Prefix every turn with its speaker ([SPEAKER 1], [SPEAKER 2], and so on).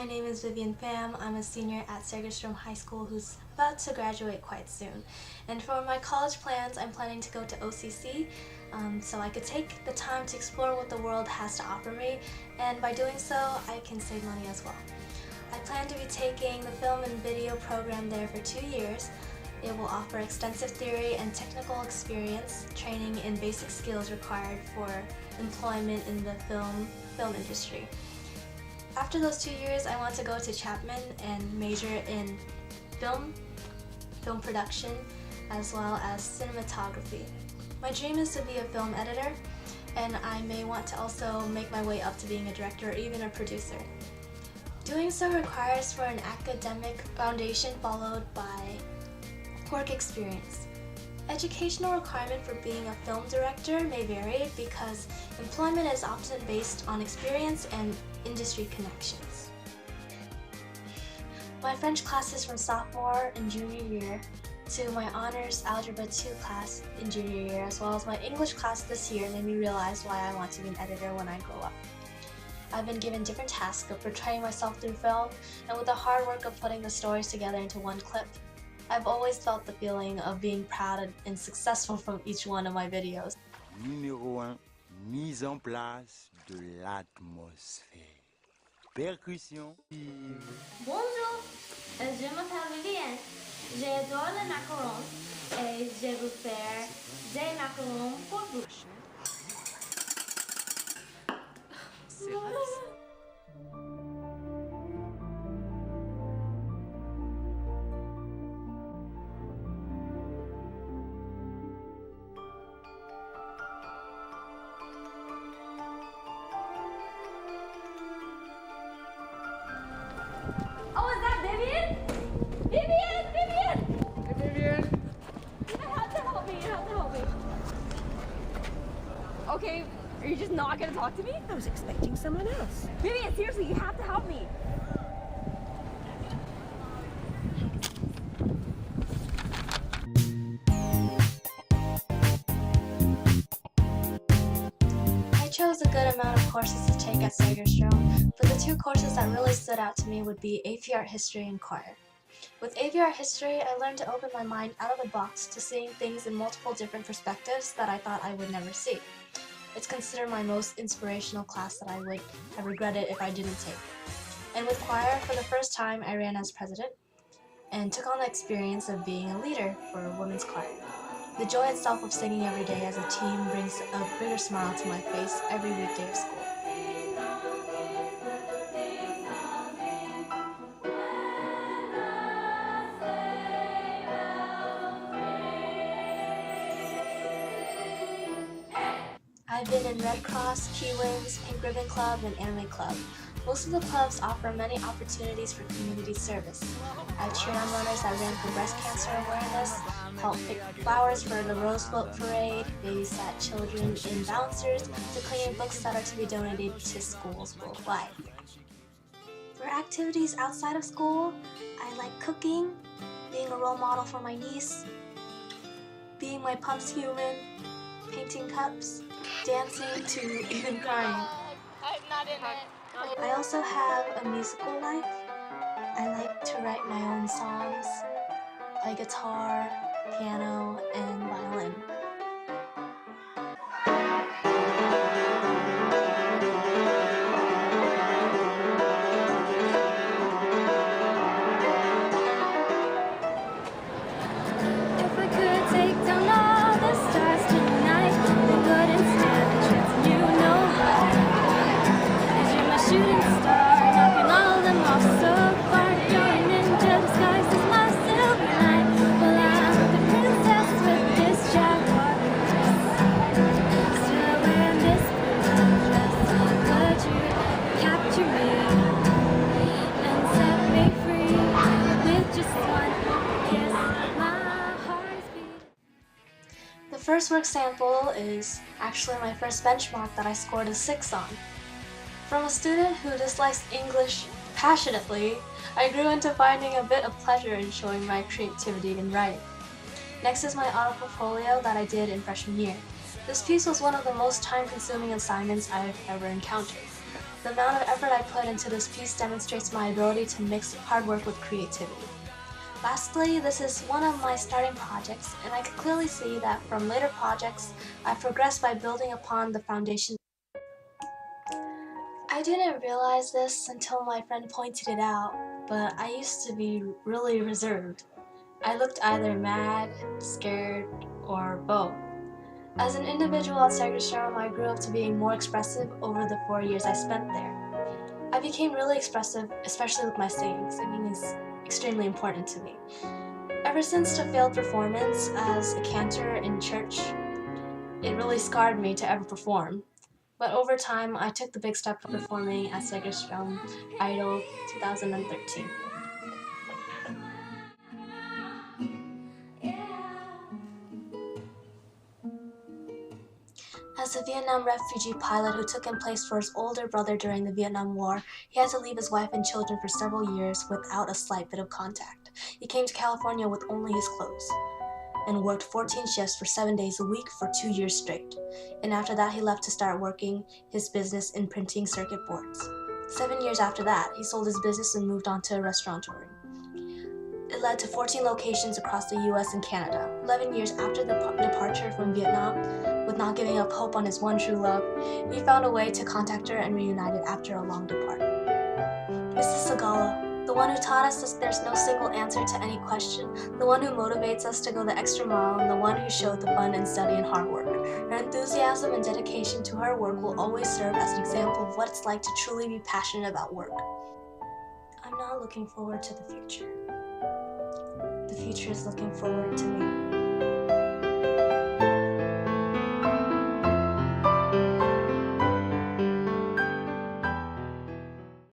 [SPEAKER 1] my name is Vivian Pham. I'm a senior at Segerstrom High School who's about to graduate quite soon. And for my college plans, I'm planning to go to OCC so I could take the time to explore what the world has to offer me, and by doing so, I can save money as well. I plan to be taking the film and video program there for 2 years. It will offer extensive theory and technical experience, training in basic skills required for employment in the film industry. After those 2 years, I want to go to Chapman and major in film production, as well as cinematography. My dream is to be a film editor, and I may want to also make my way up to being a director or even a producer. Doing so requires for an academic foundation followed by work experience. Educational requirement for being a film director may vary because employment is often based on experience and industry connections. My French classes from sophomore and junior year to my honors Algebra 2 class in junior year, as well as my English class this year, made me realize why I want to be an editor when I grow up. I've been given different tasks of portraying myself through film, and with the hard work of putting the stories together into one clip, I've always felt the feeling of being proud and successful from each one of my videos.
[SPEAKER 2] Numéro 1, mise en place de l'atmosphère. Percussion.
[SPEAKER 3] Bonjour, je m'appelle Vivienne. J'adore les macarons et je vais faire des macarons pour vous. Oh, is that Vivian? Vivian!
[SPEAKER 4] Hey, Vivian!
[SPEAKER 3] You have to help me, Okay, are you just not gonna talk to me?
[SPEAKER 5] I was expecting someone else.
[SPEAKER 3] Vivian, seriously, you have to help me.
[SPEAKER 1] I chose a good amount of courses to take at Segerstrom, but the 2 courses that really stood out to me would be AV Art History and Choir. With AV Art History, I learned to open my mind out of the box to seeing things in multiple different perspectives that I thought I would never see. It's considered my most inspirational class that I would have regretted if I didn't take. And with choir, for the first time, I ran as president and took on the experience of being a leader for a women's choir. The joy itself of singing every day as a team brings a bigger smile to my face every weekday of school. I've been in Red Cross, Key Wings, Pink Ribbon Club, and Anime Club. Most of the clubs offer many opportunities for community service. I've cheered on runners that ran for breast cancer awareness, helped pick flowers for the Rose Float Parade, babysat children in bouncers, to cleaning books that are to be donated to schools worldwide. For activities outside of school, I like cooking, being a role model for my niece, being my pump's human, painting cups, dancing to even crying.
[SPEAKER 3] I'm not in it.
[SPEAKER 1] I also have a musical life. I like to write my own songs, play guitar, piano, and violin.
[SPEAKER 3] If I could take down all the stars tonight, they couldn't stand the chance, you know why. 'Cause you're my shooting star, knocking all of them off so far. You're an ninja disguised as my silver knight. Well, I'm the princess with this jaguar dress. Still I wear this blue dress. Could you capture me and set me free with just one kiss? My heart's beat.
[SPEAKER 1] The first work sample is actually my first benchmark that I scored a 6 on. From a student who dislikes English passionately, I grew into finding a bit of pleasure in showing my creativity in writing. Next is my auto portfolio that I did in freshman year. This piece was one of the most time-consuming assignments I've ever encountered. The amount of effort I put into this piece demonstrates my ability to mix hard work with creativity. Lastly, this is one of my starting projects, and I can clearly see that from later projects, I've progressed by building upon the foundation. I didn't realize this until my friend pointed it out, but I used to be really reserved. I looked either mad, scared, or both. As an individual at Segerstrom, I grew up to being more expressive over the 4 years I spent there. I became really expressive, especially with my singing. Singing is extremely important to me. Ever since the failed performance as a cantor in church, it really scarred me to ever perform. But over time, I took the big step of performing at Segerstrom Idol 2013. As a Vietnam refugee pilot who took in place for his older brother during the Vietnam War, he had to leave his wife and children for several years without a slight bit of contact. He came to California with only his clothes and worked 14 shifts for 7 days a week for 2 years straight. And after that, he left to start working his business in printing circuit boards. 7 years after that, he sold his business and moved on to restaurateuring. It led to 14 locations across the US and Canada. 11 years after the departure from Vietnam, with not giving up hope on his one true love, he found a way to contact her and reunited after a long depart. Mrs. Sagala, the one who taught us that there's no single answer to any question, the one who motivates us to go the extra mile, and the one who showed the fun in study and hard work. Her enthusiasm and dedication to her work will always serve as an example of what it's like to truly be passionate about work. I'm not looking forward to the future. The future is looking forward to me.